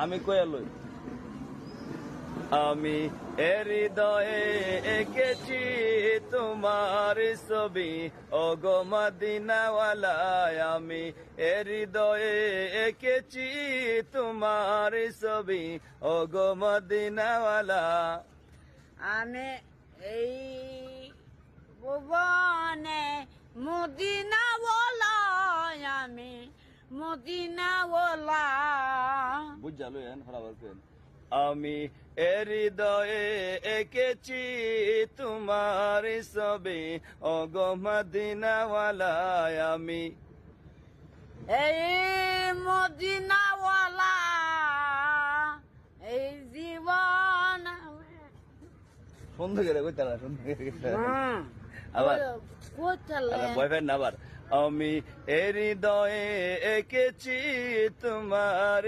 আমি কয়ালই আমি হৃদয়ে এঁকেছি তোমার ছবি ওগো মদিনাওয়ালা আমি হৃদয়ে এঁকেছি তোমার ছবি ওগো মদিনাওয়ালা আমি এই ভুবনে মদিনাওয়ালা আমি মদিনাওয়ালা বুঝালো আমি হৃদয়ে এঁকেছি তোমার ছবি ওগো মদিনাওয়ালা আমি এই মদিনাওয়ালা এই জীবন সুন্দর করে কইতে না সুন্দর করে আবার বয়ফ্রেন্ড আবার আমি হৃদয়ে এঁকেছি তোমার